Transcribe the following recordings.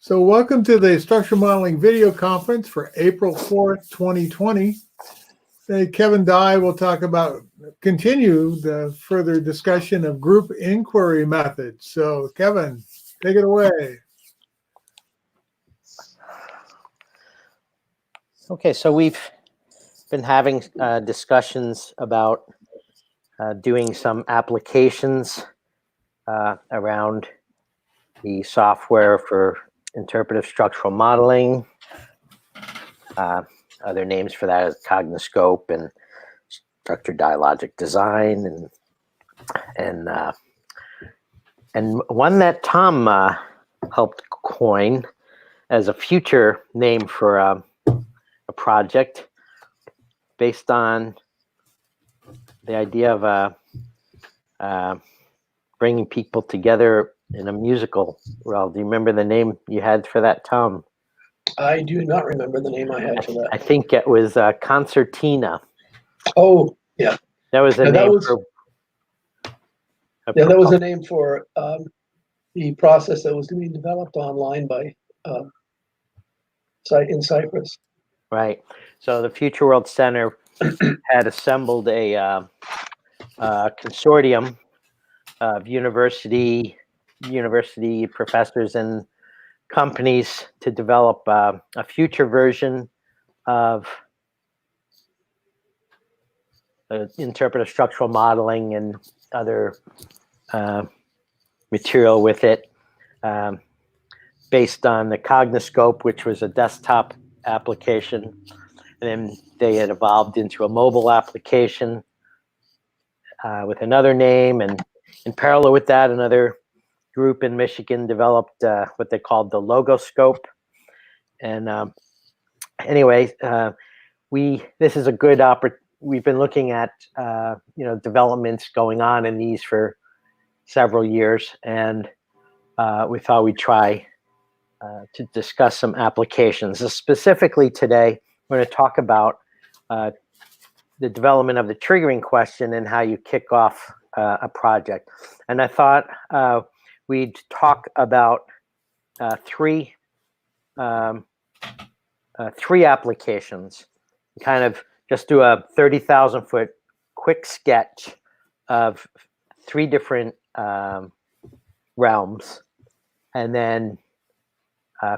So welcome to the Structural Modeling Video Conference for April 4th, 2020. Today, Kevin Dye will continue the further discussion of group inquiry methods. So Kevin, take it away. Okay, so we've been having discussions about doing some applications around the software for interpretive structural modeling. Other names for that is Cognoscope and structured dialogic design, and one that Tom helped coin as a future name for a project based on the idea of bringing people together in a musical. Well, do you remember the name you had for that, Tom? I do not remember the name I had for that. I think it was Concertina. Oh, yeah. That was a name that was a name for the process that was being developed online by in Cyprus. Right. So the Future World Center had assembled a consortium of university professors and companies to develop a future version of interpretive structural modeling and other material with it, based on the Cognoscope, which was a desktop application, and then they had evolved into a mobile application with another name, and in parallel with that, another group in Michigan developed what they called the Logoscope. And anyway, this is a good opportunity. We've been looking at developments going on in these for several years, and we thought we'd try to discuss some applications. So specifically today, we're going to talk about the development of the triggering question and how you kick off a project. And I thought we'd talk about three applications, kind of just do a 30,000-foot quick sketch of three different realms, and then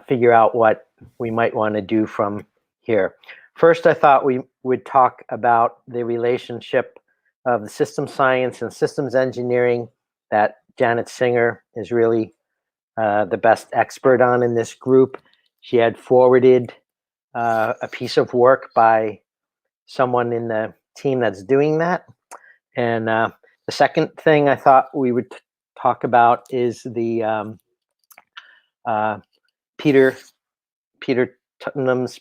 figure out what we might want to do from here. First, I thought we would talk about the relationship of the systems science and systems engineering that Janet Singer is really the best expert on in this group. She had forwarded a piece of work by someone in the team that's doing that. And the second thing I thought we would talk about is the Peter Tuttenham's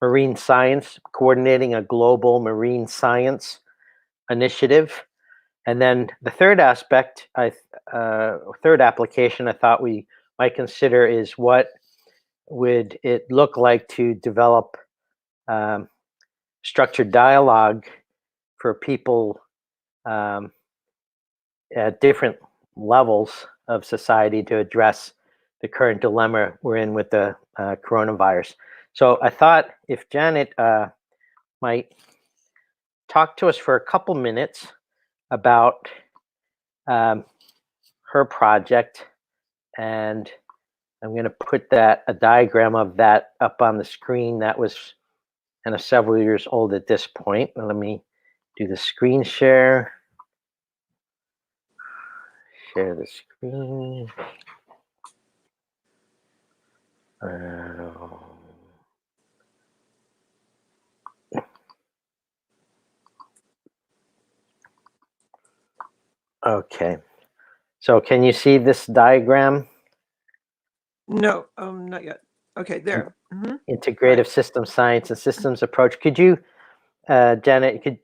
marine science, coordinating a global marine science initiative. And then the third aspect, third application I thought we might consider is what would it look like to develop structured dialogue for people at different levels of society to address the current dilemma we're in with the coronavirus. So I thought if Janet might talk to us for a couple minutes about her project, and I'm going to put a diagram of that up on the screen. That was several years old at this point. Let me do the screen share. Share the screen. Okay. So can you see this diagram? No, not yet. Okay, there. Integrative systems science and systems approach. Could you, Janet, could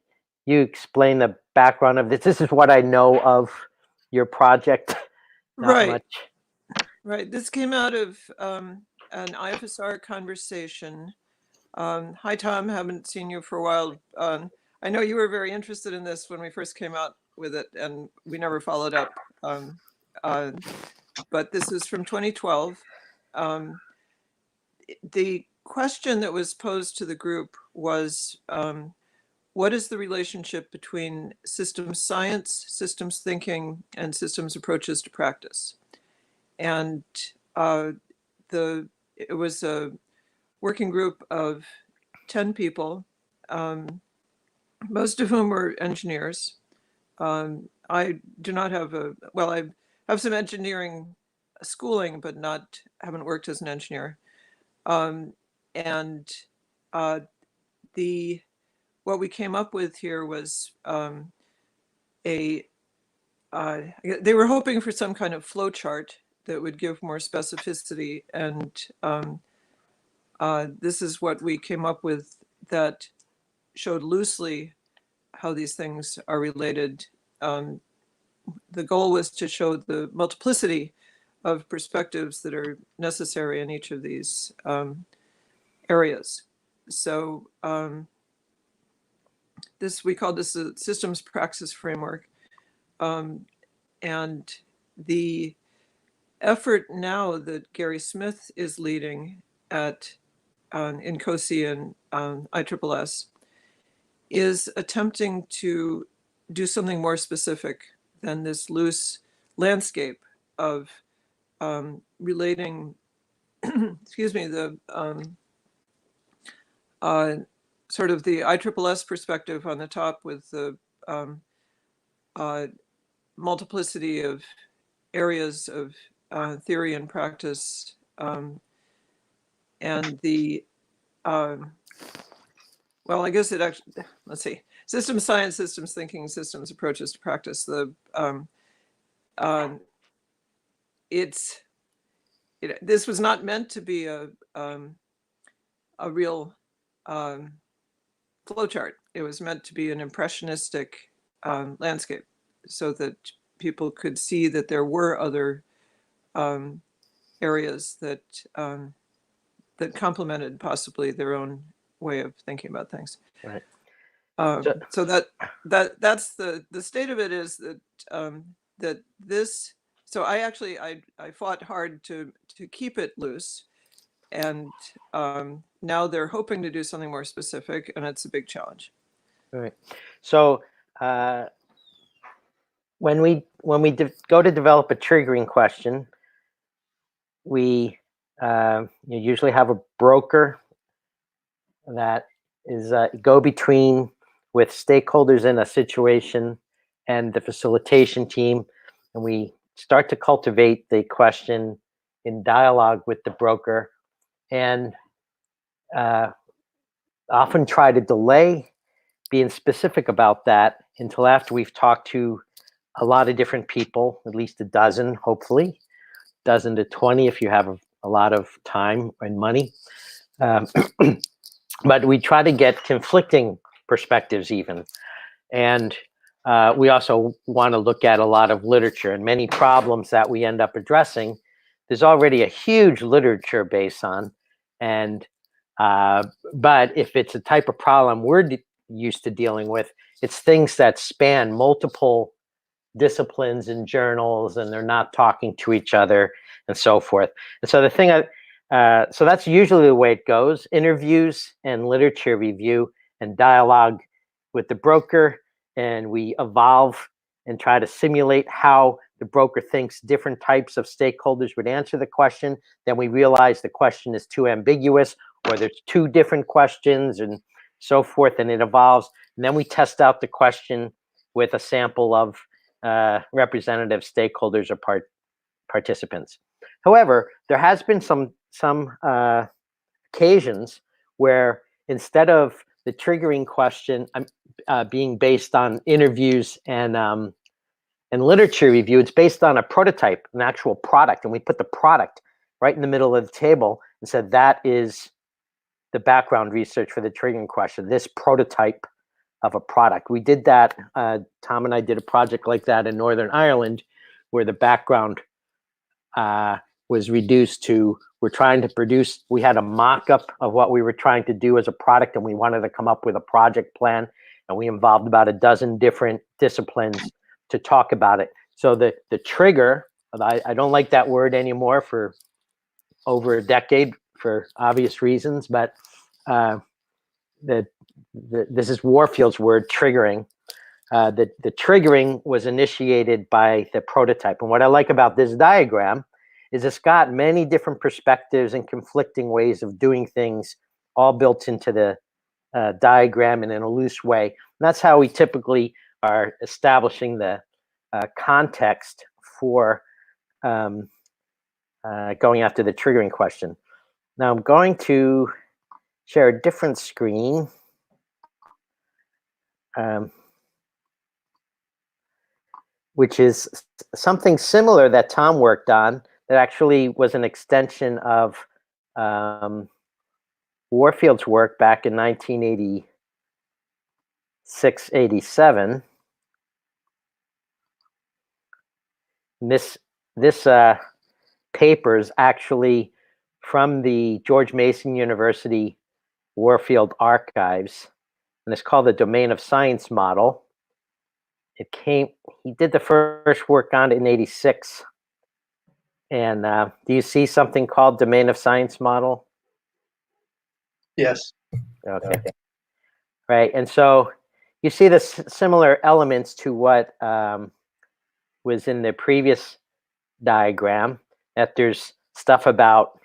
you explain the background of this? This is what I know of your project. Not much. Right. This came out of an IFSR conversation. Hi, Tom. Haven't seen you for a while. I know you were very interested in this when we first came out with it, and we never followed up. But this is from 2012. the question that was posed to the group was, what is the relationship between systems science, systems thinking, and systems approaches to practice? And it was a working group of 10 people, most of whom were engineers. I do not have I have some engineering schooling, but haven't worked as an engineer. And what we came up with here was they were hoping for some kind of flow chart that would give more specificity, and this is what we came up with that showed loosely how these things are related. The goal was to show the multiplicity of perspectives that are necessary in each of these areas. So we call this a systems praxis framework. And the effort now that Gary Smith is leading in COSI and ISSS is attempting to do something more specific than this loose landscape of relating, excuse me, the sort of the ISSS perspective on the top with the multiplicity of areas of theory and practice, and the well, I guess it actually, let's see, systems science, systems thinking, systems approaches to practice. This was not meant to be a real flowchart. It was meant to be an impressionistic landscape, so that people could see that there were other areas that complemented possibly their own way of thinking about things. Right. So that's the state of it, is that that this. So I fought hard to keep it loose, and now they're hoping to do something more specific, and it's a big challenge. All right. So when we go to develop a triggering question, we usually have a broker that is a go-between with stakeholders in a situation and the facilitation team, and we start to cultivate the question in dialogue with the broker, and often try to delay being specific about that until after we've talked to a lot of different people, at least a dozen, hopefully, dozen to 20 if you have a lot of time and money. But we try to get conflicting perspectives even. And we also want to look at a lot of literature, and many problems that we end up addressing, there's already a huge literature base on. And but if it's a type of problem we're used to dealing with, it's things that span multiple disciplines and journals, and they're not talking to each other and so forth. And so the thing, so that's usually the way it goes: interviews and literature review and dialogue with the broker, and we evolve and try to simulate how the broker thinks different types of stakeholders would answer the question. Then we realize the question is too ambiguous, or there's two different questions and so forth, and it evolves. And then we test out the question with a sample of representative stakeholders or participants. However, there has been some occasions where instead of the triggering question being based on interviews and literature review, it's based on a prototype, an actual product, and we put the product right in the middle of the table and said that is the background research for the triggering question, this prototype of a product. We did that, Tom and I did a project like that in Northern Ireland, where the background was reduced to, we had a mock-up of what we were trying to do as a product, and we wanted to come up with a project plan, and we involved about a dozen different disciplines to talk about it. So the trigger, I don't like that word anymore for over a decade for obvious reasons, but this is Warfield's word, triggering. The triggering was initiated by the prototype. And what I like about this diagram is it's got many different perspectives and conflicting ways of doing things all built into the diagram and in a loose way. And that's how we typically are establishing the context for going after the triggering question. Now I'm going to share a different screen. Which is something similar that Tom worked on that actually was an extension of Warfield's work back in 1986, 87. This paper is actually from the George Mason University Warfield archives, and it's called the Domain of Science Model. He did the first work on it in 86. And do you see something called Domain of Science Model? Yes. Okay. Right. And so you see the similar elements to what was in the previous diagram, that there's stuff about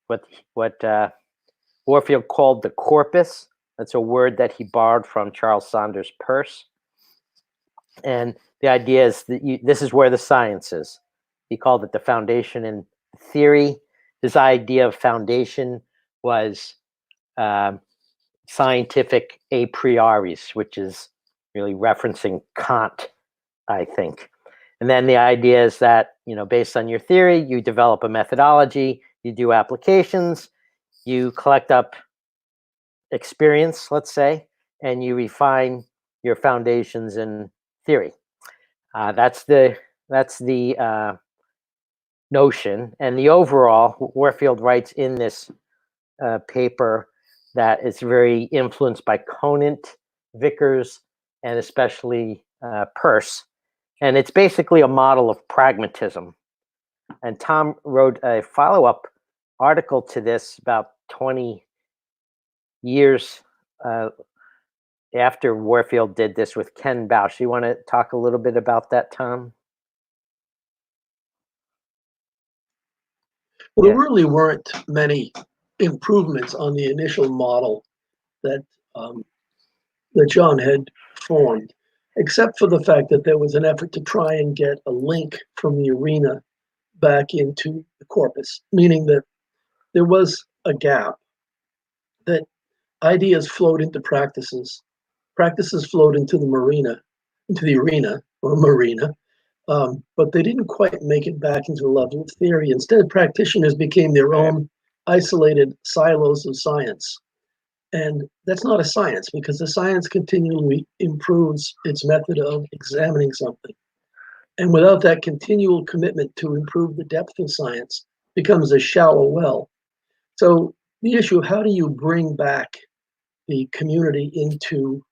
what Warfield called the corpus. That's a word that he borrowed from Charles Saunders Peirce. And the idea is that this is where the science is. He called it the foundation in theory. His idea of foundation was scientific a prioris, which is really referencing Kant, I think. And then the idea is that, based on your theory, you develop a methodology, you do applications, you collect up experience, let's say, and you refine your foundations in theory. That's the notion. And the overall, Warfield writes in this paper that it's very influenced by Conant, Vickers, and especially Peirce. And it's basically a model of pragmatism. And Tom wrote a follow-up article to this about 20 years after Warfield did this with Ken Bausch. You want to talk a little bit about that, Tom? Well, there really weren't many improvements on the initial model that John had formed, except for the fact that there was an effort to try and get a link from the arena back into the corpus, meaning that there was a gap, that ideas flowed into practices, practices flowed into the arena or marina, but they didn't quite make it back into the level of theory. Instead, practitioners became their own isolated silos of science. And that's not a science, because the science continually improves its method of examining something. And without that continual commitment to improve the depth of science, it becomes a shallow well. So the issue of how do you bring back the community into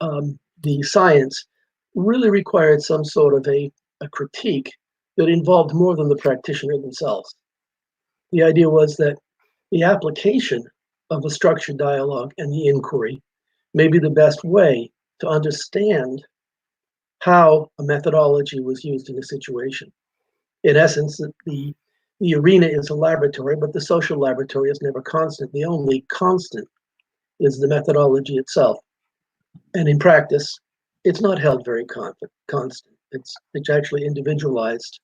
the science really required some sort of a critique that involved more than the practitioner themselves. The idea was that the application of a structured dialogue and the inquiry may be the best way to understand how a methodology was used in a situation. In essence, the arena is a laboratory, but the social laboratory is never constant. The only constant is the methodology itself. And in practice, it's not held very constant. It's actually individualized.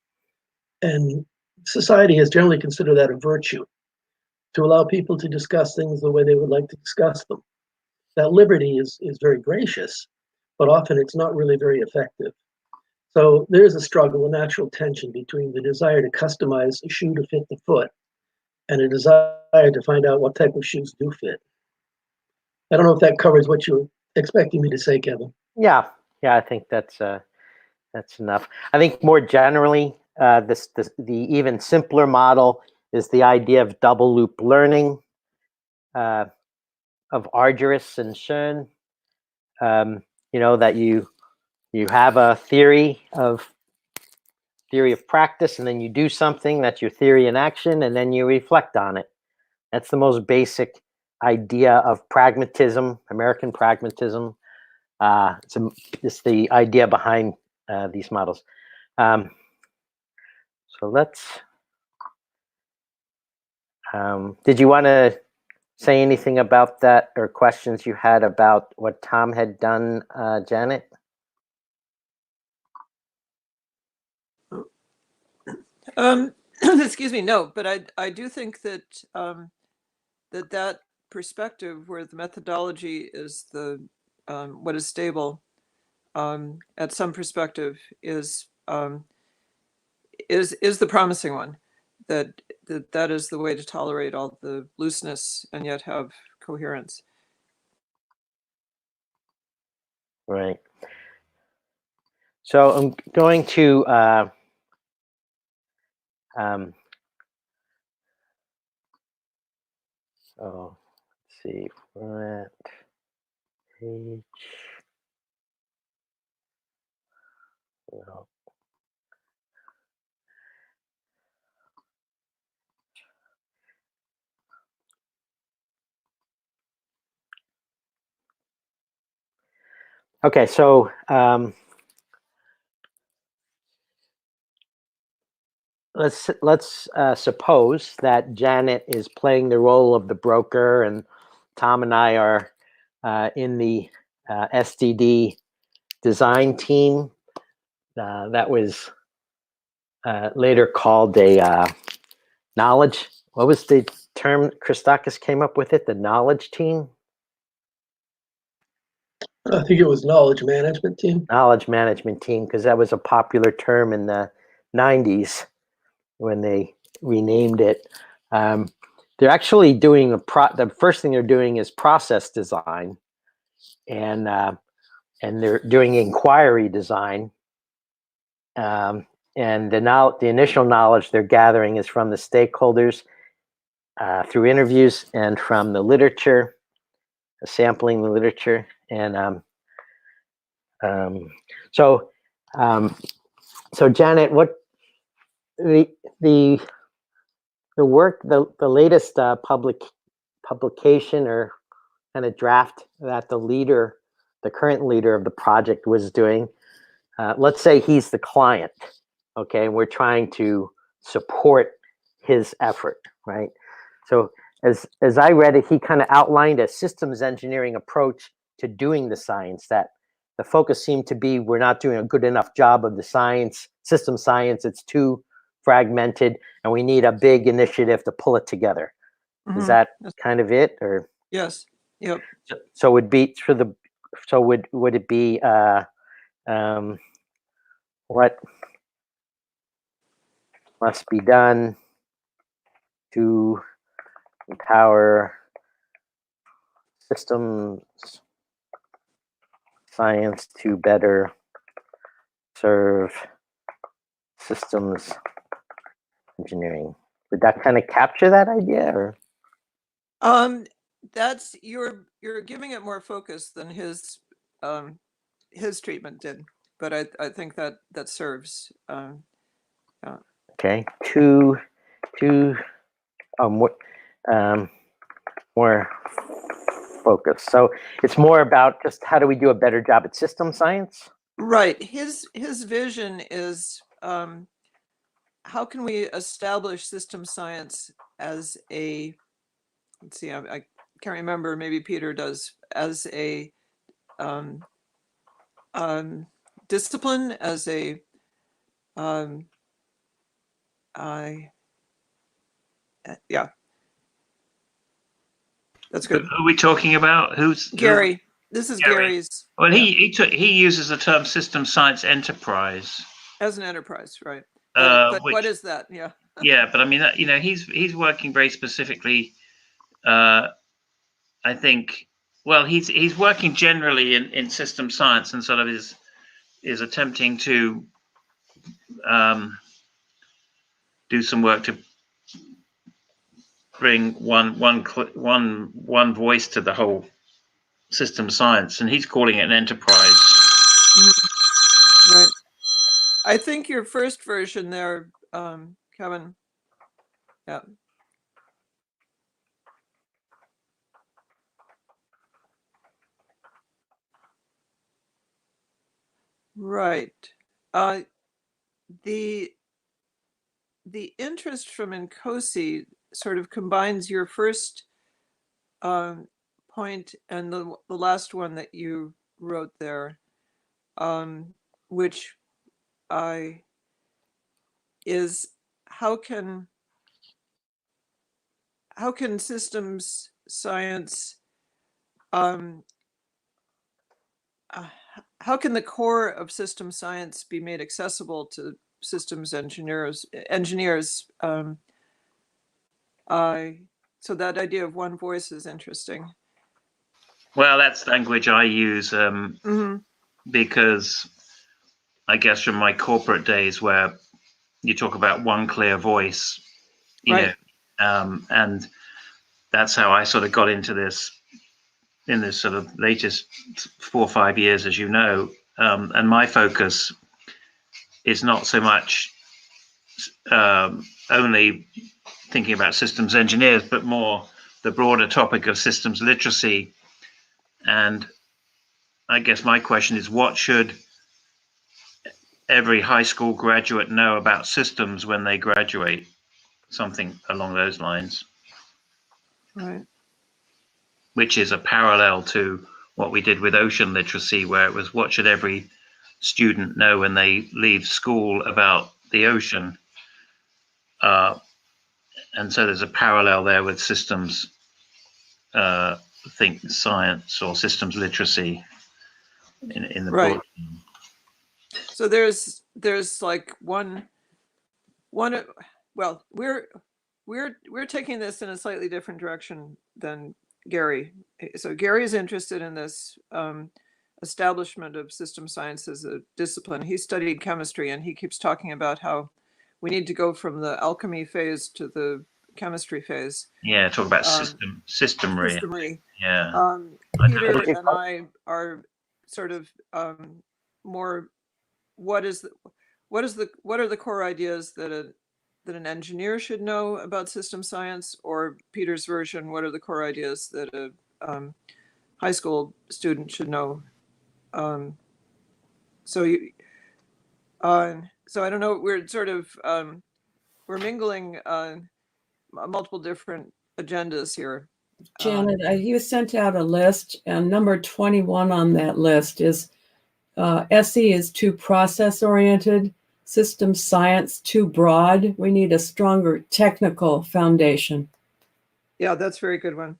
And society has generally considered that a virtue, to allow people to discuss things the way they would like to discuss them. That liberty is very gracious, but often it's not really very effective. So there's a struggle, a natural tension between the desire to customize a shoe to fit the foot and a desire to find out what type of shoes do fit. I don't know if that covers what you're expecting me to say, Kevin. Yeah, I think that's enough. I think more generally, the even simpler model is the idea of double loop learning, of Argyris and Schoen. That you have a theory of theory of practice, and then you do something. That's your theory in action, and then you reflect on it. That's the most basic idea of pragmatism, American pragmatism. It's the idea behind these models. So let's. Did you want to say anything about that, or questions you had about what Tom had done, Janet? Excuse me, no, but I do think that that perspective where the methodology is the what is stable at some perspective is the promising one. That is the way to tolerate all the looseness and yet have coherence. Right. So I'm going to let's see, we're at page. No. Okay, so let's suppose that Janet is playing the role of the broker, and Tom and I are in the SDD design team. That was later called a knowledge. What was the term Christakis came up with it? The knowledge team? I think it was knowledge management team. Knowledge management team, because that was a popular term in the 90s when they renamed it. They're actually doing the first thing they're doing is process design, and they're doing inquiry design. And the initial knowledge they're gathering is from the stakeholders through interviews and from the literature, sampling the literature, and so Janet, what the work, the latest publication or kind of draft that the current leader of the project was doing. Let's say he's the client, okay, and we're trying to support his effort, right? So as I read it, he kind of outlined a systems engineering approach to doing the science. That the focus seemed to be we're not doing a good enough job of the science, system science. It's too fragmented, and we need a big initiative to pull it together. Is that kind of it, or? Yes. Yep. So would be for the. So would it be what must be done to empower systems science to better serve systems engineering? Would that kind of capture that idea, or? That's you're giving it more focus than his treatment did, but I think that serves. Yeah. Okay, more focus. So it's more about just how do we do a better job at system science? Right. His vision is how can we establish system science as a, let's see, I can't remember, maybe Peter does, as a discipline, as a yeah, that's good. Who are we talking about? Who's Gary? This is Gary. Gary's. Well, he uses the term system science enterprise As an enterprise, right? But what is that? Yeah. Yeah, but I mean, he's working very specifically. I think. Well, he's working generally in system science, and sort of is attempting to do some work to bring one voice to the whole system science, and he's calling it an enterprise. Mm-hmm. Right. I think your first version there, Kevin. Yeah. Right. Uh, the interest from Nkosi sort of combines your first point and the last one that you wrote there, which is how can systems science how can the core of system science be made accessible to systems engineers? So that idea of one voice is interesting. Well, that's language I use Mhm. because I guess from my corporate days where you talk about one clear voice, you Right. know, and that's how I sort of got into this in this sort of latest 4 or 5 years, as you know. And my focus is not so much only thinking about systems engineers, but more the broader topic of systems literacy. And I guess my question is, what should every high school graduate know about systems when they graduate? Something along those lines. Right. Which is a parallel to what we did with ocean literacy, where it was what should every student know when they leave school about the ocean. And so there's a parallel there with systems, think science or systems literacy in the Right. book. So there's like one. Well, we're taking this in a slightly different direction than Gary. So Gary is interested in this establishment of system science as a discipline. He studied chemistry, and he keeps talking about how we need to go from the alchemy phase to the chemistry phase. Yeah, talk about Um, systemery. Systemery. Yeah. Peter and I are sort of more. What are the core ideas that an engineer should know about system science, or Peter's version, what are the core ideas that a high school student should know? So I don't know. We're sort of we're mingling multiple different agendas here. Janet, you sent out a list, and number 21 on that list is SE is too process oriented, system science too broad. We need a stronger technical foundation. Yeah, that's a very good one.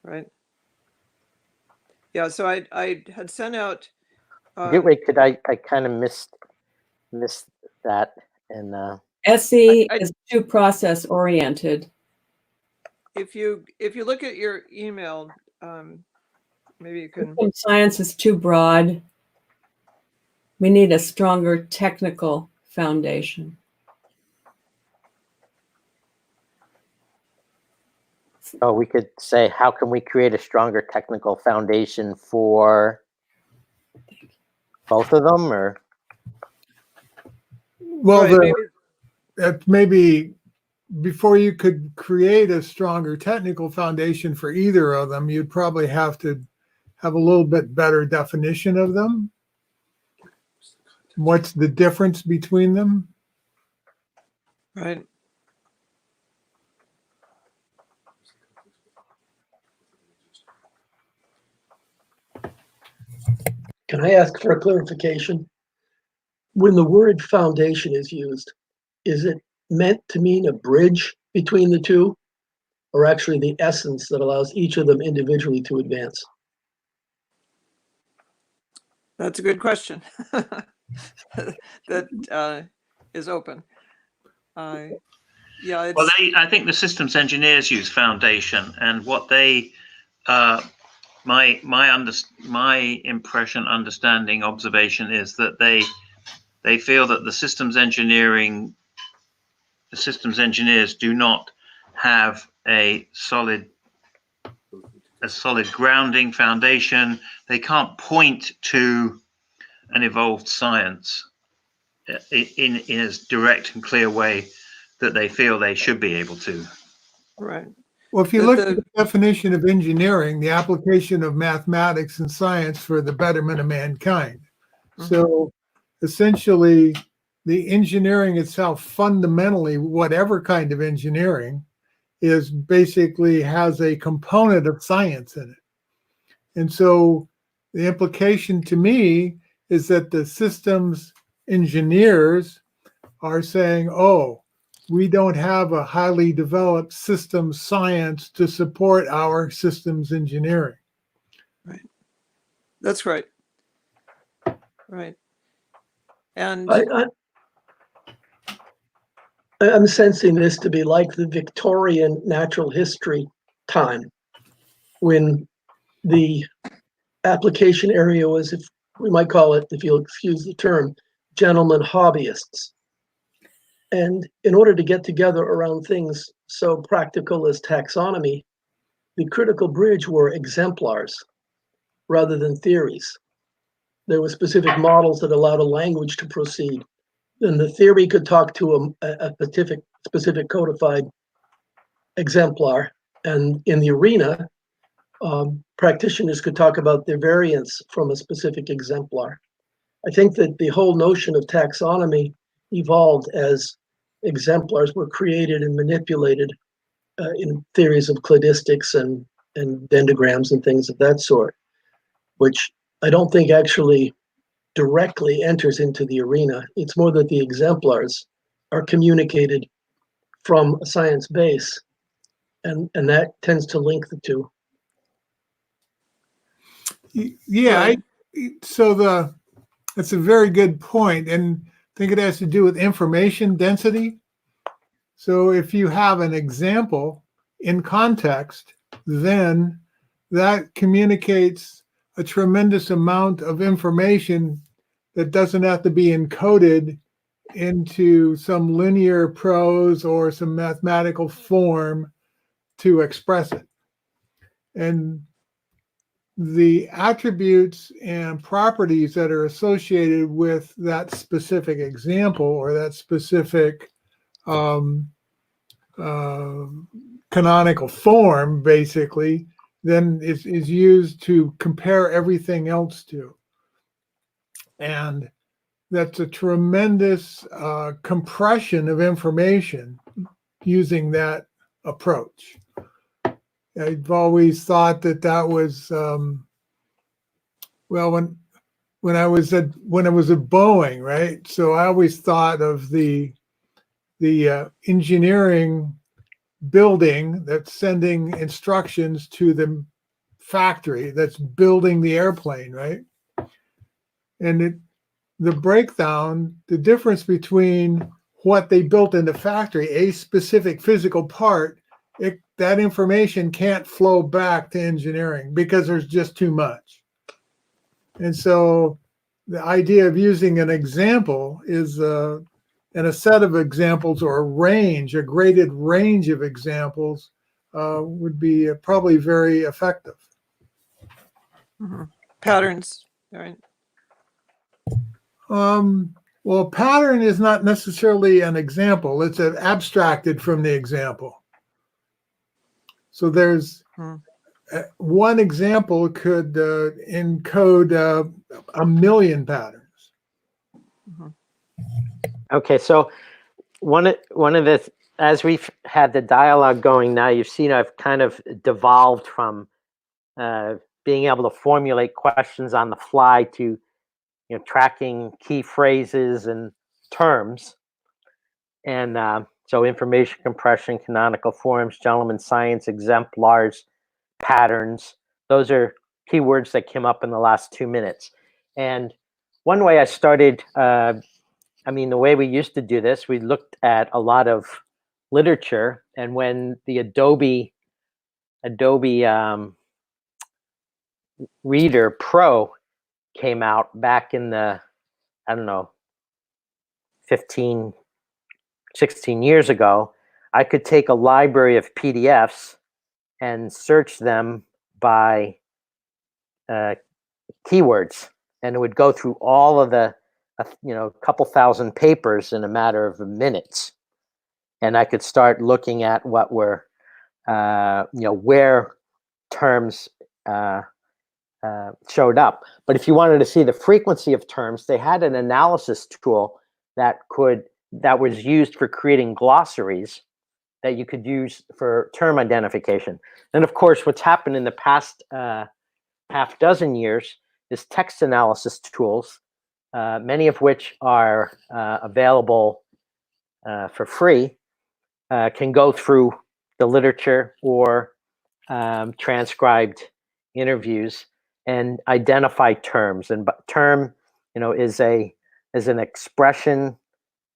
Right. Yeah, so I had sent out. Wait, could I kind of missed that, and SE is too process oriented. If you look at your email, maybe you can. System science is too broad. We need a stronger technical foundation. oh, we could say, how can we create a stronger technical foundation for both of them, or? Well, Right, maybe before you could create a stronger technical foundation for either of them, you'd probably have to have a little bit better definition of them. What's the difference between them? right. Can I ask for a clarification? When the word foundation is used, is it meant to mean a bridge between the two, or actually the essence that allows each of them individually to advance? That's a good question. That is open. Yeah, it's, Well, I think the systems engineers use foundation, and what they, my impression, understanding, observation is that they feel that the systems engineers do not have a solid grounding foundation. They can't point to an evolved science in as direct and clear way that they feel they should be able to. Right. Well, if you That look at the- the definition of engineering, the application of mathematics and science for the betterment of mankind. So essentially, the engineering itself, fundamentally, whatever kind of engineering, is basically has a component of science in it. And so the implication to me is that the systems engineers are saying, oh, we don't have a highly developed systems science to support our systems engineering. That's right. Right. And I'm sensing this to be like the Victorian natural history time, when the application area was, if we might call it, if you'll excuse the term, gentlemen hobbyists. And in order to get together around things so practical as taxonomy, the critical bridge were exemplars rather than theories. There were specific models that allowed a language to proceed. And the theory could talk to a specific codified exemplar. And in the arena, practitioners could talk about their variants from a specific exemplar. I think that the whole notion of taxonomy evolved as exemplars were created and manipulated in theories of cladistics and dendrograms and things of that sort, which I don't think actually directly enters into the arena. It's more that the exemplars are communicated from a science base, and that tends to link the two. Yeah, Right. that's a very good point, and I think it has to do with information density. So if you have an example in context, then that communicates a tremendous amount of information that doesn't have to be encoded into some linear prose or some mathematical form to express it. And the attributes and properties that are associated with that specific example or that specific canonical form, basically, then is used to compare everything else to. And that's a tremendous compression of information using that approach. I've always thought that was well, when I was at Boeing, right? So I always thought of the engineering building that's sending instructions to the factory that's building the airplane, right? And the breakdown, the difference between what they built in the factory, a specific physical part, that information can't flow back to engineering because there's just too much. And so the idea of using an example is and a set of examples or a graded range of examples would be probably very effective. Patterns. Right. Well, pattern is not necessarily an example. It's abstracted from the example. So there's one example could encode a million patterns. Okay, so one of the, as we've had the dialogue going now, you've seen I've kind of devolved from being able to formulate questions on the fly to tracking key phrases and terms. And so information compression, canonical forms, gentleman science, exemplars, patterns, those are keywords that came up in the last 2 minutes. And one way I started, the way we used to do this, we looked at a lot of literature, and when the Adobe Reader Pro came out back in the, 15, 16 years ago, I could take a library of PDFs and search them by keywords, and it would go through all of the a couple thousand papers in a matter of minutes, and I could start looking at what were where terms showed up. But if you wanted to see the frequency of terms, they had an analysis tool that was used for creating glossaries that you could use for term identification. And of course, what's happened in the past half dozen years is text analysis tools, many of which are available for free, can go through the literature or transcribed interviews and identify terms. And term, is an expression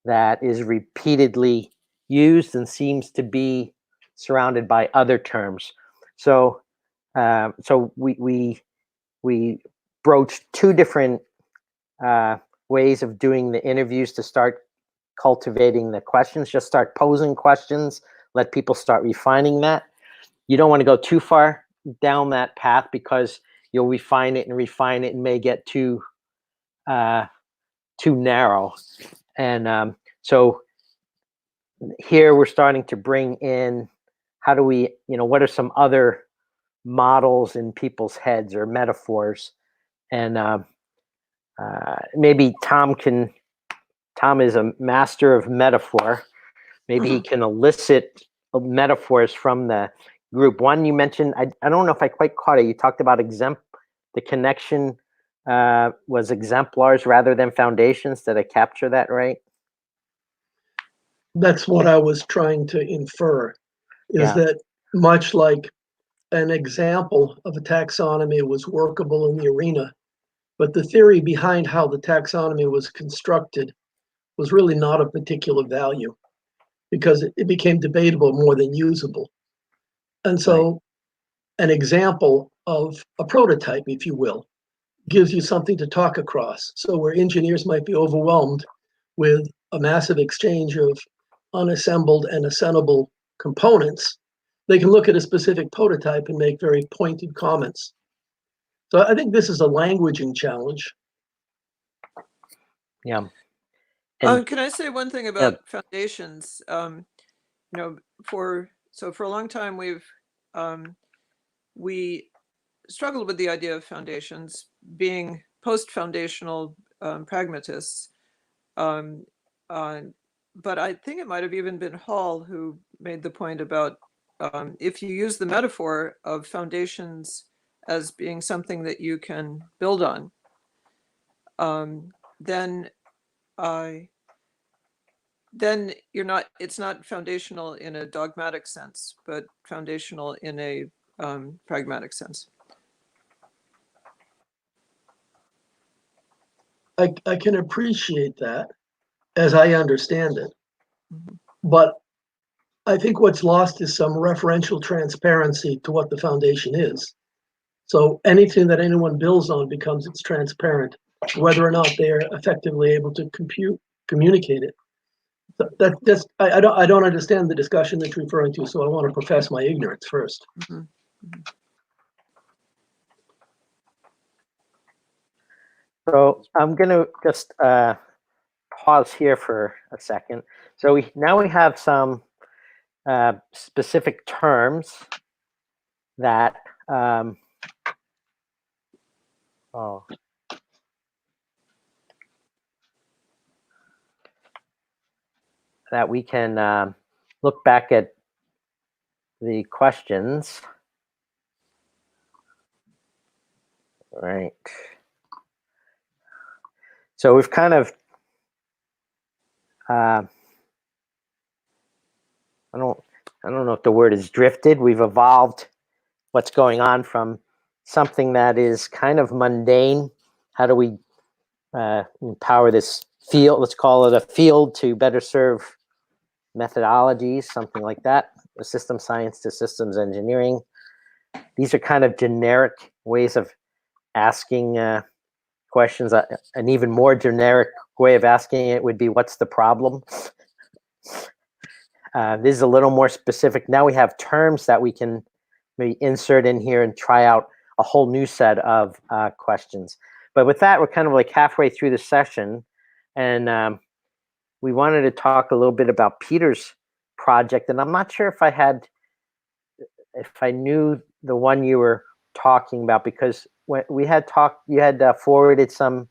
that is repeatedly used and seems to be surrounded by other terms. So we broached two different ways of doing the interviews to start cultivating the questions. Just start posing questions, let people start refining that. You don't want to go too far down that path because you'll refine it and may get too narrow. And so here we're starting to bring in, how do we, what are some other models in people's heads or metaphors? And maybe Tom is a master of metaphor. Maybe he can elicit metaphors from the group. One you mentioned, I don't know if I quite caught it. You talked about the connection was exemplars rather than foundations. Did I capture that right? That's what I was trying to infer, is that much like an example of a taxonomy was workable in the arena, but the theory behind how the taxonomy was constructed was really not of particular value because it became debatable more than usable. And so an example of a prototype, if you will, gives you something to talk across. So where engineers might be overwhelmed with a massive exchange of unassembled and assemblable components, they can look at a specific prototype and make very pointed comments. So I think this is a languaging challenge. Yeah. Can I say one thing about foundations? For a long time we struggled with the idea of foundations, being post-foundational pragmatists. But I think it might have even been Hall who made the point about if you use the metaphor of foundations as being something that you can build on, then it's not foundational in a dogmatic sense, but foundational in a pragmatic sense. I can appreciate that as I understand it. Mm-hmm. But I think what's lost is some referential transparency to what the foundation is. So anything that anyone builds on becomes it's transparent, whether or not they're effectively able to communicate it. I don't understand the discussion that you're referring to, so I want to profess my ignorance first. Mm-hmm. Mm-hmm. So I'm going to just pause here for a second. So now we have some specific terms that that we can look back at the questions. All right. So we've kind of, I don't know if the word is drifted. We've evolved what's going on from something that is kind of mundane. How do we empower this field? Let's call it a field to better serve methodologies, something like that. System science to systems engineering. These are kind of generic ways of asking questions. An even more generic way of asking it would be, what's the problem? This is a little more specific. Now we have terms that we can maybe insert in here and try out a whole new set of questions. But with that, we're kind of like halfway through the session. And we wanted to talk a little bit about Peter's project. And I'm not sure if I knew the one you were talking about, because when we had talked, you had forwarded some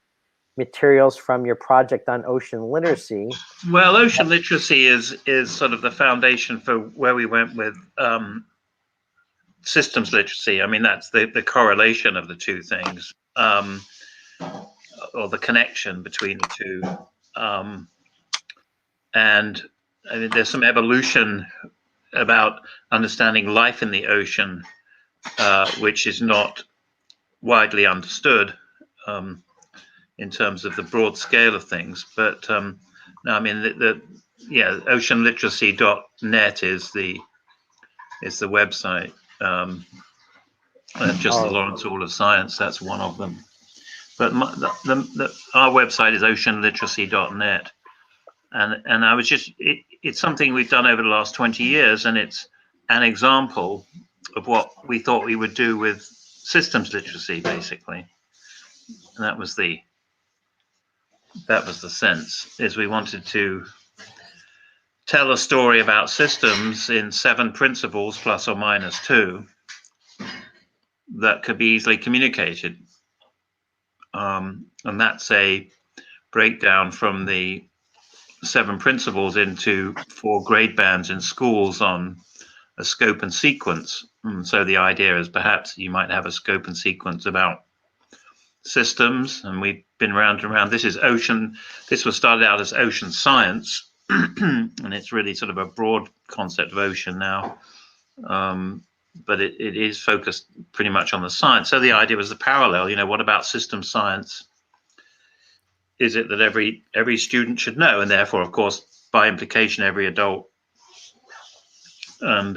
materials from your project on ocean literacy. Well, ocean literacy is sort of the foundation for where we went with systems literacy. I mean, that's the correlation of the two things, or the connection between the two. And I mean, there's some evolution about understanding life in the ocean, which is not widely understood in terms of the broad scale of things. But no, I mean, oceanliteracy.net is the website. Just the Lawrence Hall of Science, that's one of them. But our website is oceanliteracy.net. And I was just, it's something we've done over the last 20 years, and it's an example of what we thought we would do with systems literacy, basically. And that was the sense, is we wanted to tell a story about systems in 7 principles plus or minus 2 that could be easily communicated. And that's a breakdown from the 7 principles into 4 grade bands in schools on a scope and sequence. And so the idea is perhaps you might have a scope and sequence about systems, and we've been round and round. This was started out as ocean science, and it's really sort of a broad concept of ocean now. But it is focused pretty much on the science. So the idea was the parallel, what about system science? Is it that every student should know, and therefore, of course, by implication, every adult? And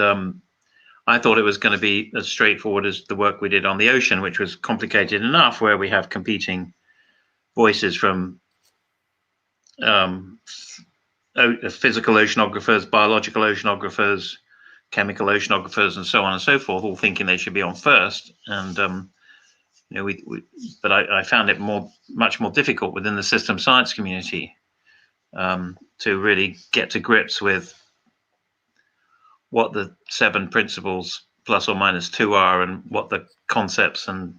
I thought it was going to be as straightforward as the work we did on the ocean, which was complicated enough, where we have competing voices from physical oceanographers, biological oceanographers, chemical oceanographers, and so on and so forth, all thinking they should be on first. And but I found it much more difficult within the system science community to really get to grips with what the 7 principles plus or minus 2 are, and what the concepts, and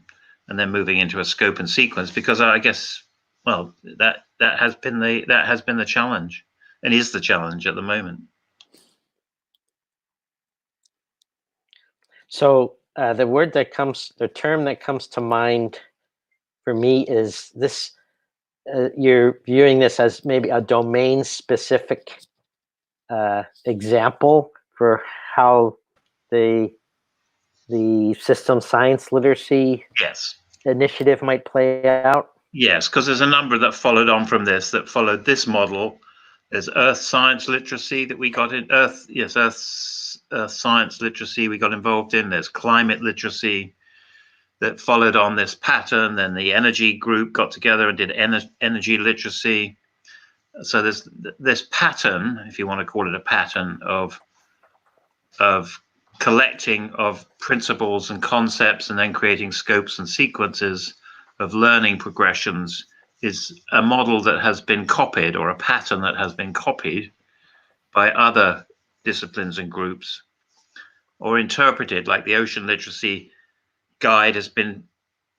then moving into a scope and sequence, because I guess, well, that has been the challenge, and is the challenge at the moment. So the term that comes to mind for me is this. You're viewing this as maybe a domain-specific example for how the system science literacy initiative might play out. Yes, because there's a number that followed on from this, that followed this model. There's Earth science literacy that we got in Earth science literacy we got involved in. There's climate literacy that followed on this pattern. Then the energy group got together and did energy literacy. So there's this pattern, if you want to call it a pattern, of collecting of principles and concepts, and then creating scopes and sequences of learning progressions, is a model that has been copied, or a pattern that has been copied by other disciplines and groups, or interpreted, like the Ocean Literacy Guide has been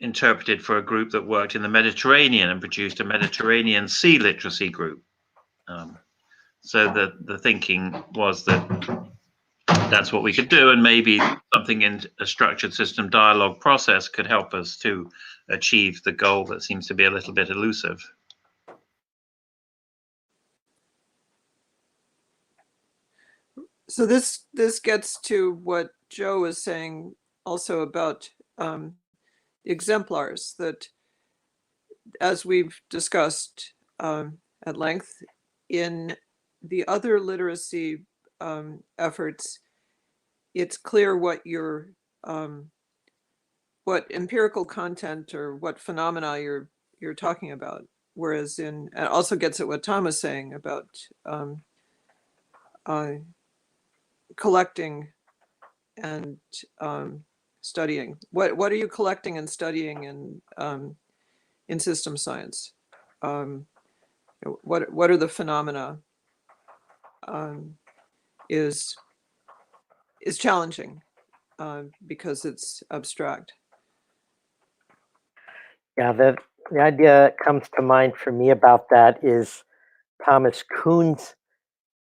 interpreted for a group that worked in the Mediterranean and produced a Mediterranean Sea Literacy group. So the thinking was that that's what we could do, and maybe something in a structured system dialogue process could help us to achieve the goal that seems to be a little bit elusive. So this gets to what Joe was saying also about exemplars, that, as we've discussed at length in the other literacy efforts, it's clear what what empirical content or what phenomena you're talking about. Whereas it also gets at what Tom was saying about collecting and studying. What are you collecting and studying in system science? what are the phenomena, is challenging because it's abstract. Yeah, the idea that comes to mind for me about that is Thomas Kuhn's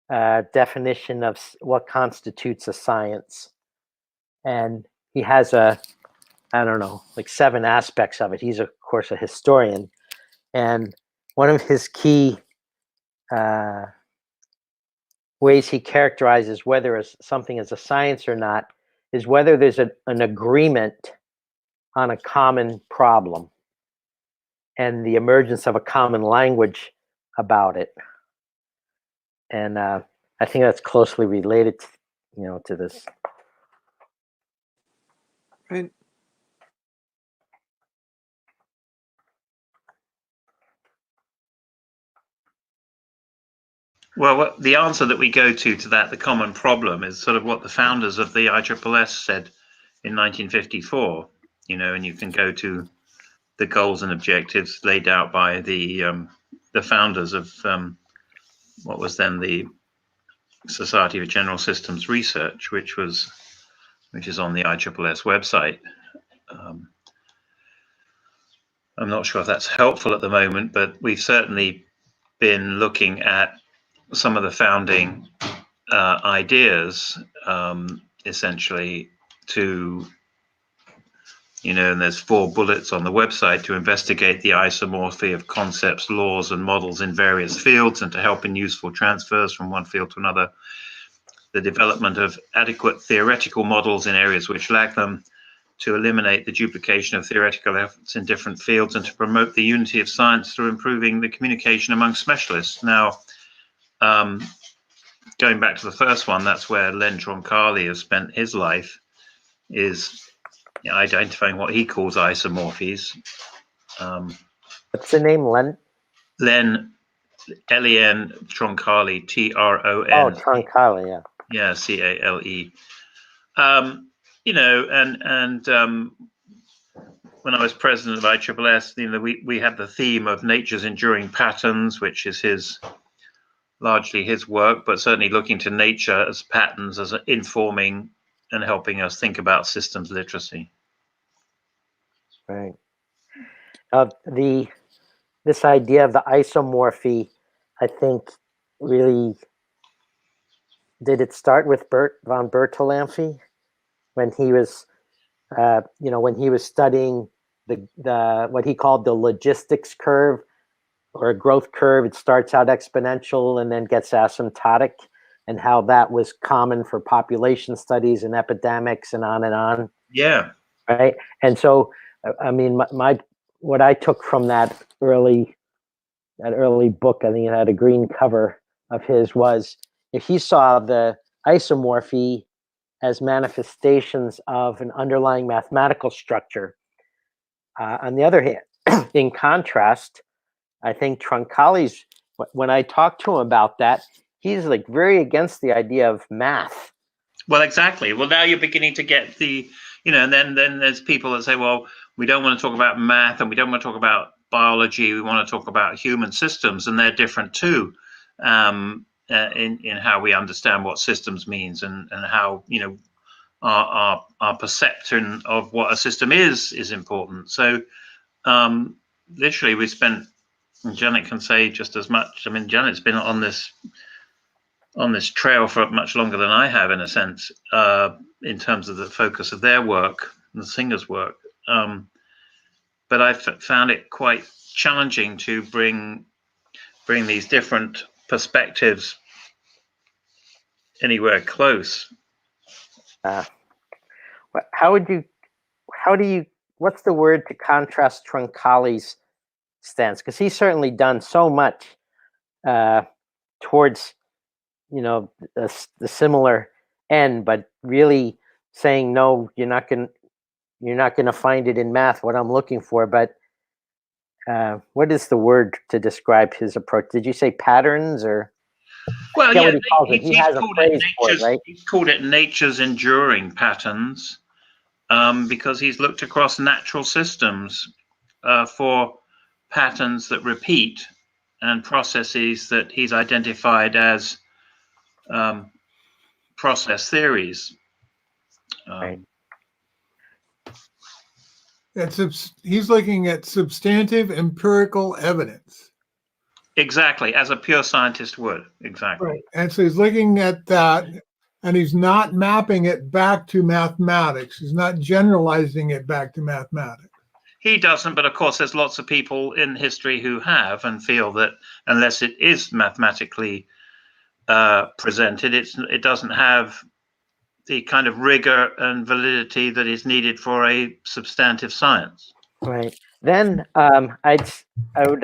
definition of what constitutes a science. And he has I don't know, like 7 aspects of it. He's, of course, a historian. And one of his key ways he characterizes whether something is a science or not is whether there's an agreement on a common problem and the emergence of a common language about it. And I think that's closely related, to this. Right. Well, the answer that we go to that, the common problem, is sort of what the founders of the ISSS said in 1954. And you can go to the goals and objectives laid out by the founders of what was then the Society of General Systems Research, which is on the ISSS website. I'm not sure if that's helpful at the moment, but we've certainly been looking at some of the founding ideas, essentially to, and there's 4 bullets on the website to investigate the isomorphy of concepts, laws, and models in various fields and to help in useful transfers from one field to another, the development of adequate theoretical models in areas which lack them, to eliminate the duplication of theoretical efforts in different fields, and to promote the unity of science through improving the communication among specialists. Now, going back to the first one, that's where Len Troncali has spent his life, is identifying what he calls isomorphies. What's the name, Len? Len, Len Troncali, Tron. Oh, Troncali, yeah. Yeah, Cale. When I was president of ISSS, we had the theme of nature's enduring patterns, which is largely his work, but certainly looking to nature as patterns, as informing and helping us think about systems literacy. Right. This idea of the isomorphy, I think, really did it start with Bert von Bertalanffy when he was, when he was studying the what he called the logistics curve or a growth curve. It starts out exponential and then gets asymptotic, and how that was common for population studies and epidemics and on and on. Yeah. Right. And so, I mean, what I took from that early book, I think it had a green cover of his, was if he saw the isomorphy as manifestations of an underlying mathematical structure. On the other hand, in contrast, I think Troncali's, when I talked to him about that, he's like very against the idea of math. Well, exactly. Well, now you're beginning to get the, and then there's people that say, well, we don't want to talk about math and we don't want to talk about biology. We want to talk about human systems, and they're different too, in how we understand what systems means and how, our perception of what a system is important. So literally we spent, and Janet can say just as much. I mean, Janet's been on this trail for much longer than I have, in a sense, in terms of the focus of their work, the Singer's work. But I've found it quite challenging to bring these different perspectives anywhere close. What's the word to contrast Troncali's stance? Because he's certainly done so much towards, the similar end, but really saying, no, you're not going to find it in math, what I'm looking for. But what is the word to describe his approach? Did you say patterns or? Well, yeah, he has a phrase for it, right? He's called it nature's enduring patterns, because he's looked across natural systems for patterns that repeat, and processes that he's identified as process theories. Right. He's looking at substantive empirical evidence. Exactly, as a pure scientist would. Exactly. Right. And so he's looking at that, and he's not mapping it back to mathematics. He's not generalizing it back to mathematics. He doesn't, but of course, there's lots of people in history who have and feel that unless it is mathematically presented, it doesn't have the kind of rigor and validity that is needed for a substantive science. Right. Then I would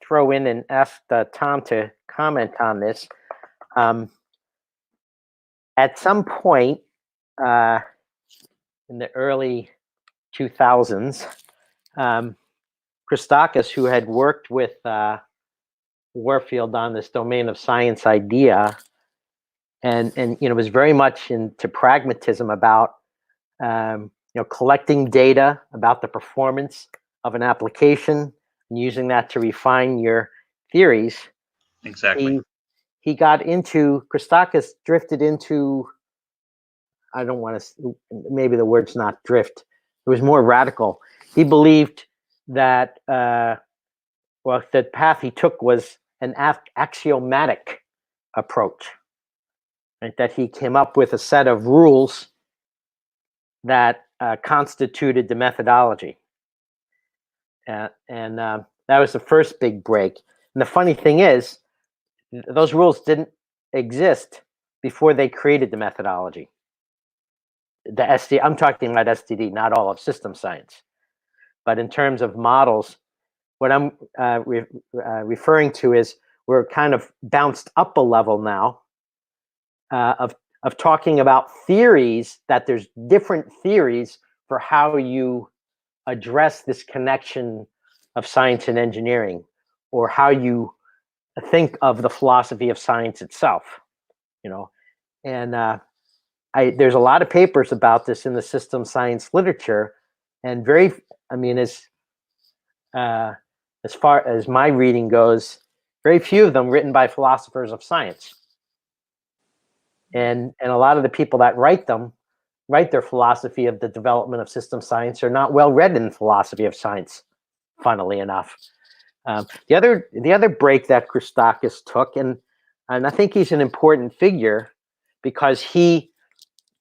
throw in and ask Tom to comment on this. At some point in the early 2000s, Christakis, who had worked with Warfield on this domain of science idea, and was very much into pragmatism about collecting data about the performance of an application and using that to refine your theories. Exactly. Christakis drifted into, I don't want to, maybe the word's not drift, it was more radical. He believed that, the path he took was an axiomatic approach, right? That he came up with a set of rules that constituted the methodology. And that was the first big break. And the funny thing is, those rules didn't exist before they created the methodology. I'm talking about STD, not all of system science. But in terms of models, what I'm referring to is we're kind of bounced up a level now of talking about theories, that there's different theories for how you address this connection of science and engineering, or how you think of the philosophy of science itself, and there's a lot of papers about this in the system science literature, and as far as my reading goes, very few of them written by philosophers of science. And a lot of the people that write their philosophy of the development of system science are not well read in philosophy of science, funnily enough. The other break that Christakis took, and I think he's an important figure because he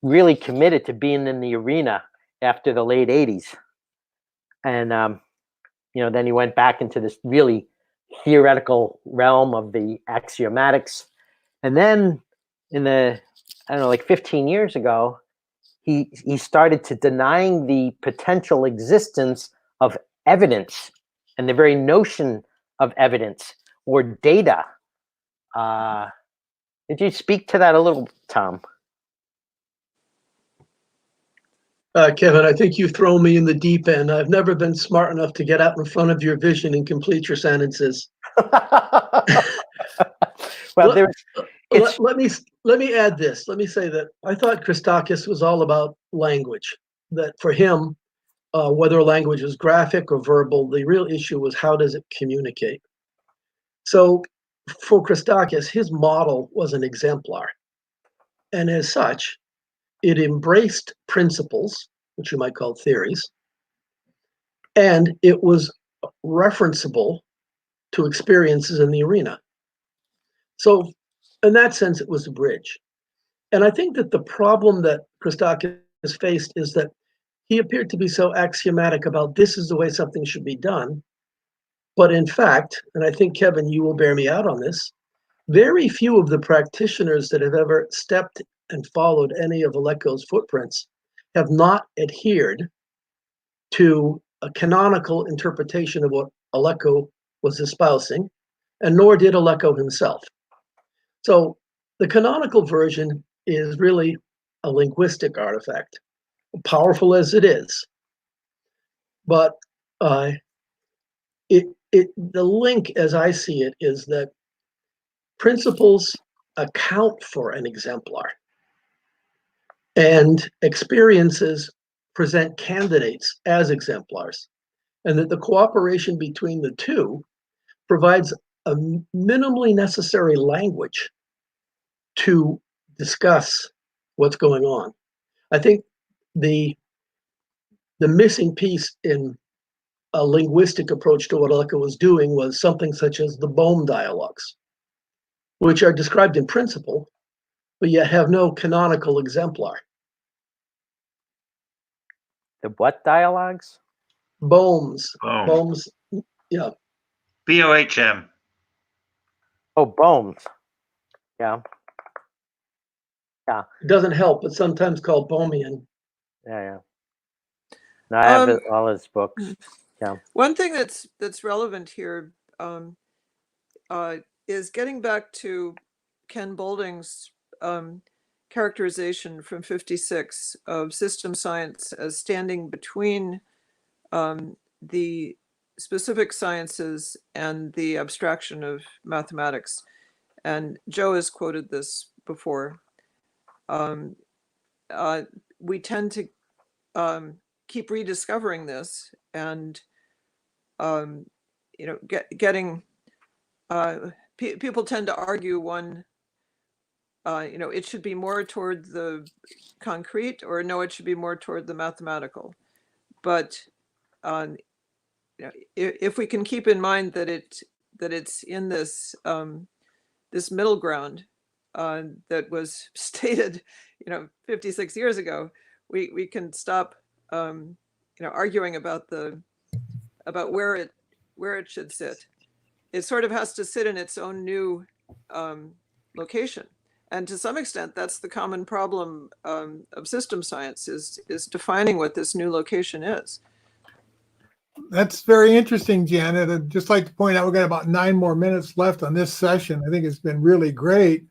really committed to being in the arena after the late 80s. And, then he went back into this really theoretical realm of the axiomatics. And then like 15 years ago, he started to denying the potential existence of evidence and the very notion of evidence or data. Did you speak to that a little, Tom? Kevin, I think you've thrown me in the deep end. I've never been smart enough to get out in front of your vision and complete your sentences. Well, let me add this. Let me say that I thought Christakis was all about language. That for him, whether a language is graphic or verbal, the real issue was how does it communicate. So for Christakis, his model was an exemplar, and as such, it embraced principles, which you might call theories, and it was referenceable to experiences in the arena. So in that sense, it was a bridge. And I think that the problem that Christakis faced is that he appeared to be so axiomatic about this is the way something should be done. But in fact, and I think, Kevin, you will bear me out on this, very few of the practitioners that have ever stepped and followed any of Alecho's footprints have not adhered to a canonical interpretation of what Alecho was espousing, and nor did Alecho himself. So the canonical version is really a linguistic artifact, powerful as it is. But the link, as I see it, is that principles account for an exemplar, and experiences present candidates as exemplars, and that the cooperation between the two provides a minimally necessary language to discuss what's going on. I think the missing piece in a linguistic approach to what Aleka was doing was something such as the Bohm dialogues, which are described in principle, but yet have no canonical exemplar. The what dialogues? Bohm's, Bohm. Bohm's, yeah, BOHM. Oh, Bohms. Yeah, it doesn't help, but sometimes called Bohmian. yeah. No, I have Um, all his books. One thing that's relevant here is getting back to Ken Boulding's characterization from 56 of system science as standing between the specific sciences and the abstraction of mathematics. And Joe has quoted this before. We tend to keep rediscovering this and getting people tend to argue one it should be more toward the concrete, or no, it should be more toward the mathematical. But if we can keep in mind that it's in this this middle ground that was stated 56 years ago, we can stop arguing about where it should sit. It sort of has to sit in its own new location. And to some extent, that's the common problem of system science is defining what this new location is. That's very interesting, Janet. I'd just like to point out we've got about 9 more minutes left on this session. I think it's been really great.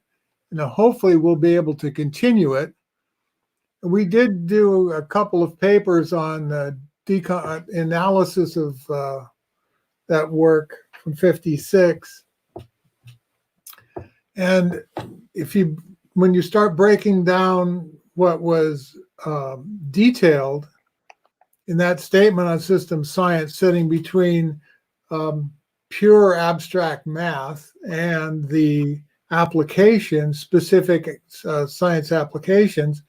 Hopefully we'll be able to continue it. We did do a couple of papers on analysis of that work from 56. And when you start breaking down what was detailed in that statement on system science, sitting between pure abstract math and the specific science applications,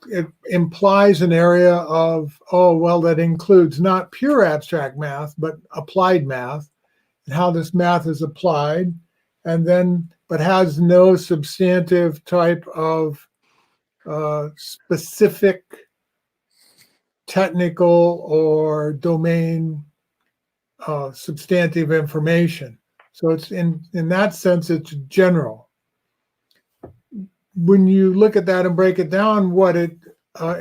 it implies an area of, that includes not pure abstract math, but applied math, and how this math is applied, but has no substantive type of specific technical or domain substantive information. So it's in that sense, it's general. When you look at that and break it down, what it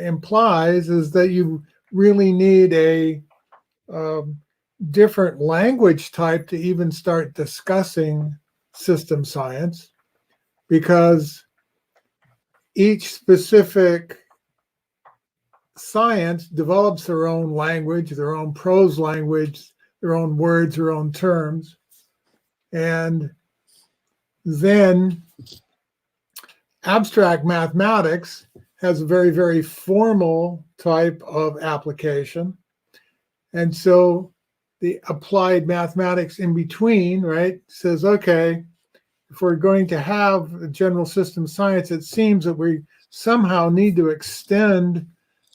implies is that you really need a different language type to even start discussing system science, because each specific science develops their own language, their own prose language, their own words, their own terms. And then abstract mathematics has a very, very formal type of application. And so the applied mathematics in between, right, says, okay, if we're going to have a general system science, it seems that we somehow need to extend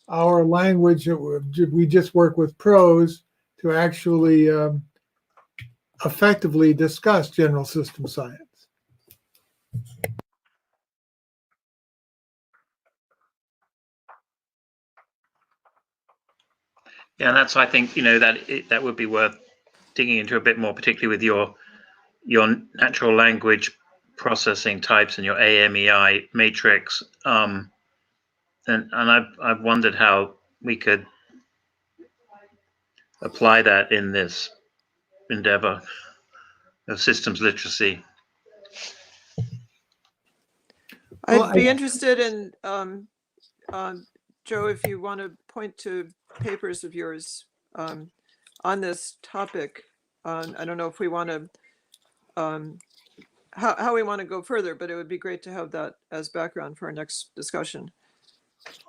our language that we just work with prose to actually effectively discuss general system science. Yeah, and that's, I think, that would be worth digging into a bit more, particularly with your natural language processing types and your AMEI matrix. And I've wondered how we could apply that in this endeavor of systems literacy. I'd be interested in, Joe, if you want to point to papers of yours on this topic. I don't know if we want to, how we want to go further, but it would be great to have that as background for our next discussion.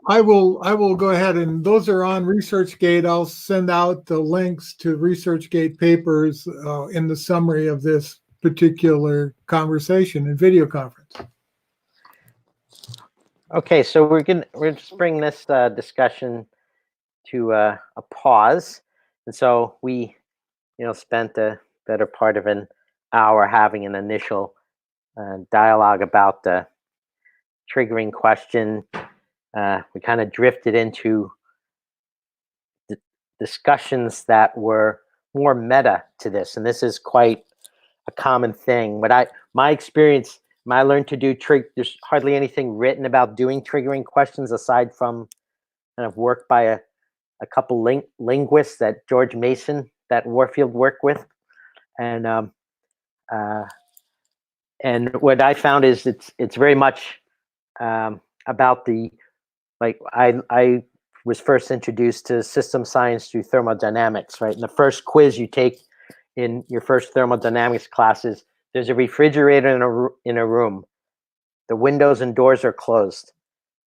I will go ahead, and those are on ResearchGate. I'll send out the links to ResearchGate papers in the summary of this particular conversation and video conference. Okay, so we're just bring this discussion to a pause, and so we, spent the better part of an hour having an initial dialogue about the triggering question. We kind of drifted into discussions that were more meta to this, and this is quite a common thing. My experience, when I learned to do there's hardly anything written about doing triggering questions aside from kind of work by a couple linguists that George Mason, that Warfield worked with, and what I found is it's very much about I was first introduced to system science through thermodynamics, right? And the first quiz you take in your first thermodynamics classes, there's a refrigerator in a room. The windows and doors are closed.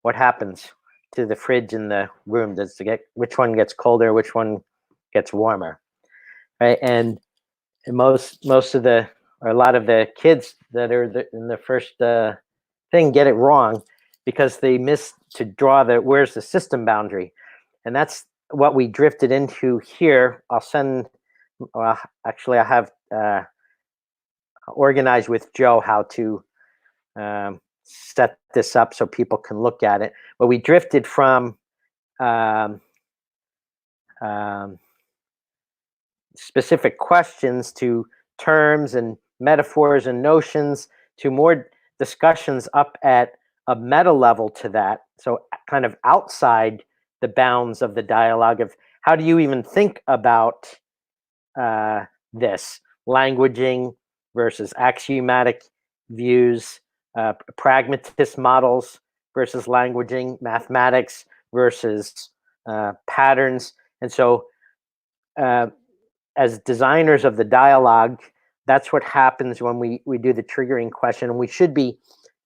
What happens to the fridge in the room? Which one gets colder? Which one gets warmer? Right? And most of or a lot of the kids that are in the first thing get it wrong because they miss to draw where's the system boundary. And that's what we drifted into here. Actually, I have organized with Joe how to set this up so people can look at it. But we drifted from specific questions to terms and metaphors and notions to more discussions up at a meta level to that. So kind of outside the bounds of the dialogue of how do you even think about this languaging versus axiomatic views, pragmatist models versus languaging, mathematics versus patterns. And so as designers of the dialogue, that's what happens when we do the triggering question. And we should be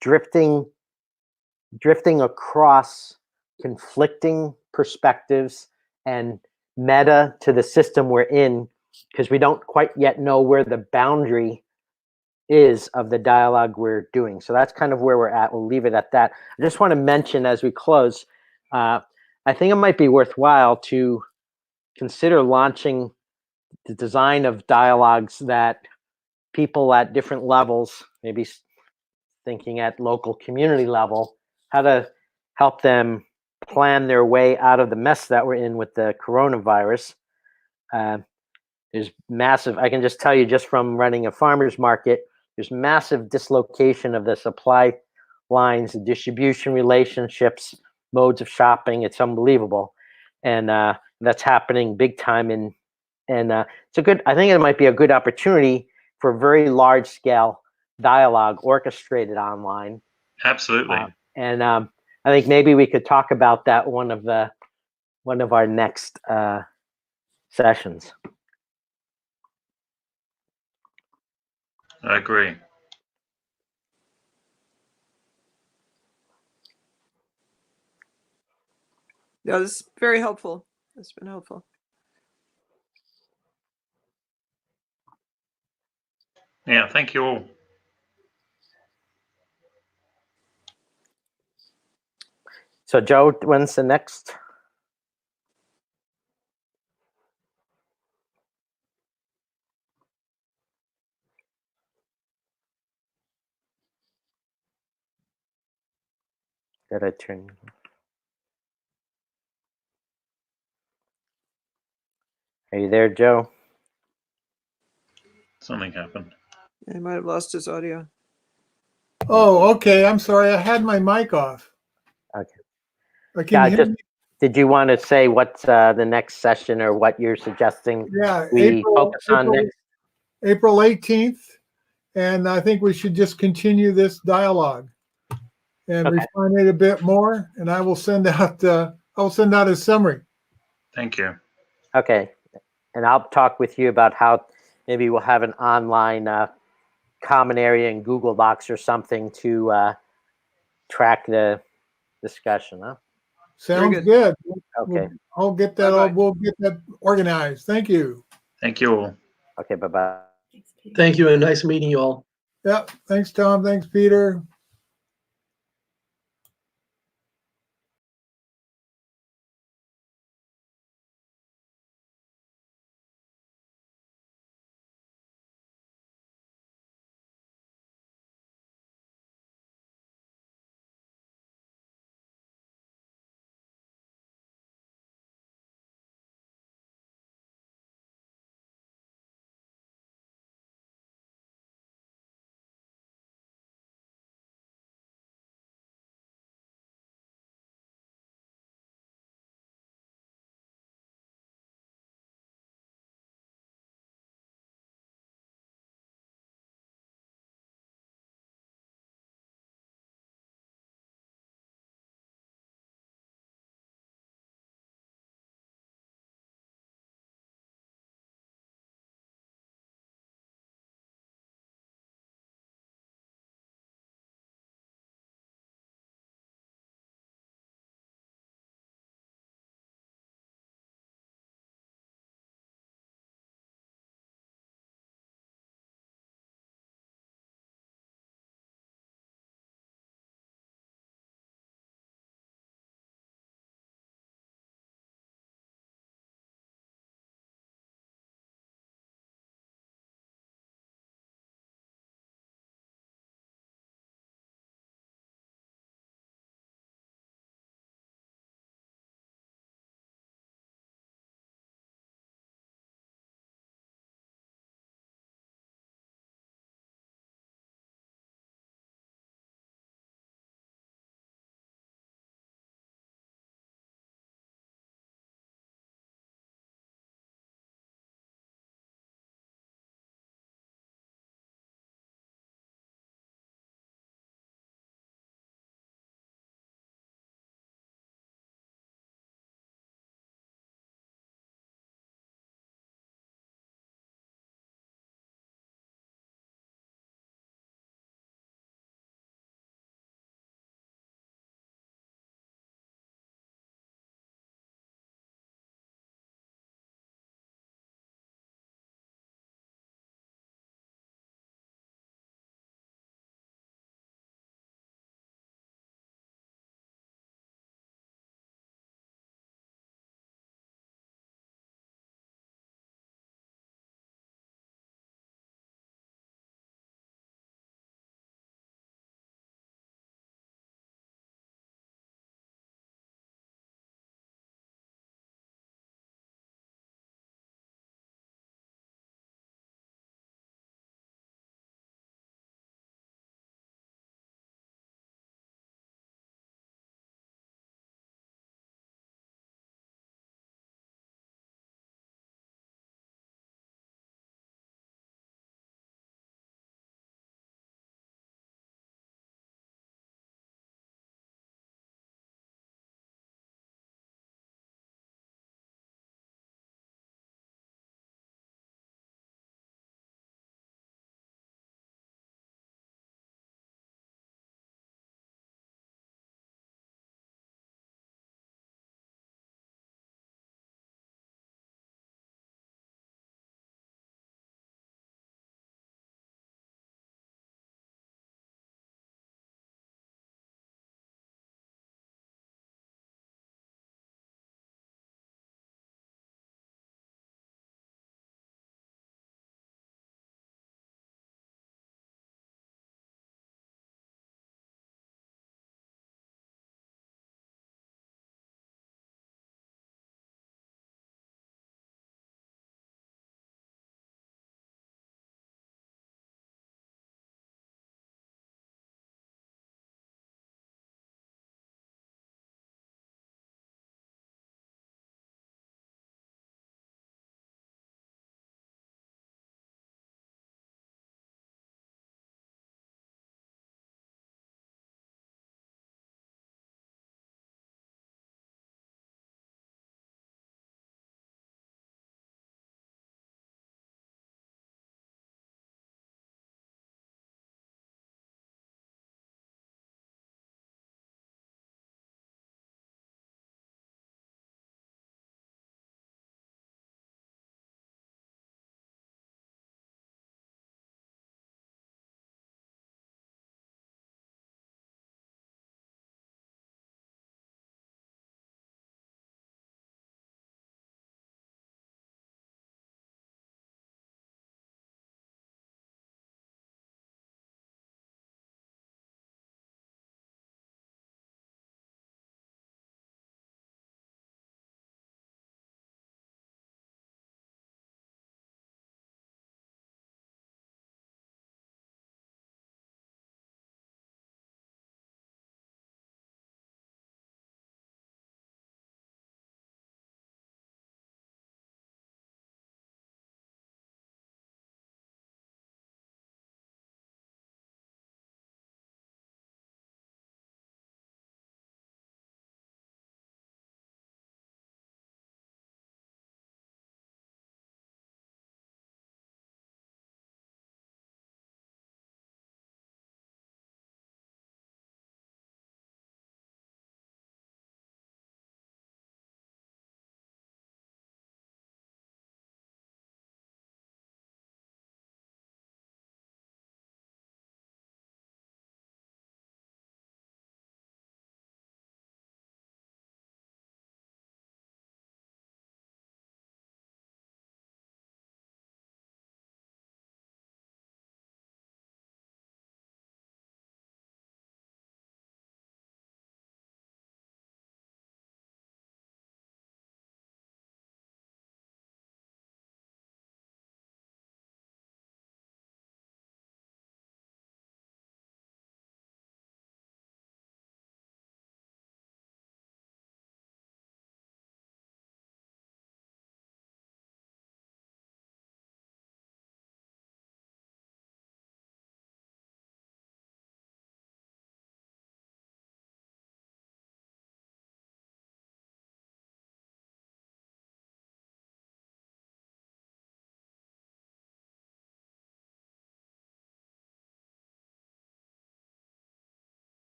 drifting across conflicting perspectives and meta to the system we're in, because we don't quite yet know where the boundary is of the dialogue we're doing. So that's kind of where we're at. We'll leave it at that. I just want to mention as we close, I think it might be worthwhile to consider launching the design of dialogues that people at different levels, maybe thinking at local community level, how to help them plan their way out of the mess that we're in with the coronavirus. There's massive, I can just tell you just from running a farmer's market, there's massive dislocation of the supply lines, the distribution relationships, modes of shopping. It's unbelievable. And that's happening big time. And it's I think it might be a good opportunity for very large scale dialogue orchestrated online. Absolutely. And I think maybe we could talk about that one of our next sessions. I agree. Yeah, this is very helpful. It's been helpful. Yeah, thank you all. So Joe, when's the next? Did I turn? Are you there, Joe? Something happened. He might have lost his audio. Oh, okay. I'm sorry. I had my mic off. Okay. Can you hear me? Did you want to say what's the next session or what you're suggesting Yeah, we focus on next? April 18th. And I think we should just continue this dialogue and Okay. refine it a bit more. And I will send out a summary. Thank you. Okay. And I'll talk with you about how maybe we'll have an online common area in Google Docs or something to track the discussion. Huh? Sounds good. good. Okay. I'll get that. Bye-bye. We'll get that organized. Thank you. Thank you all. Okay, bye-bye. Thank you and nice meeting you all. Yep. Thanks, Tom. Thanks, Peter.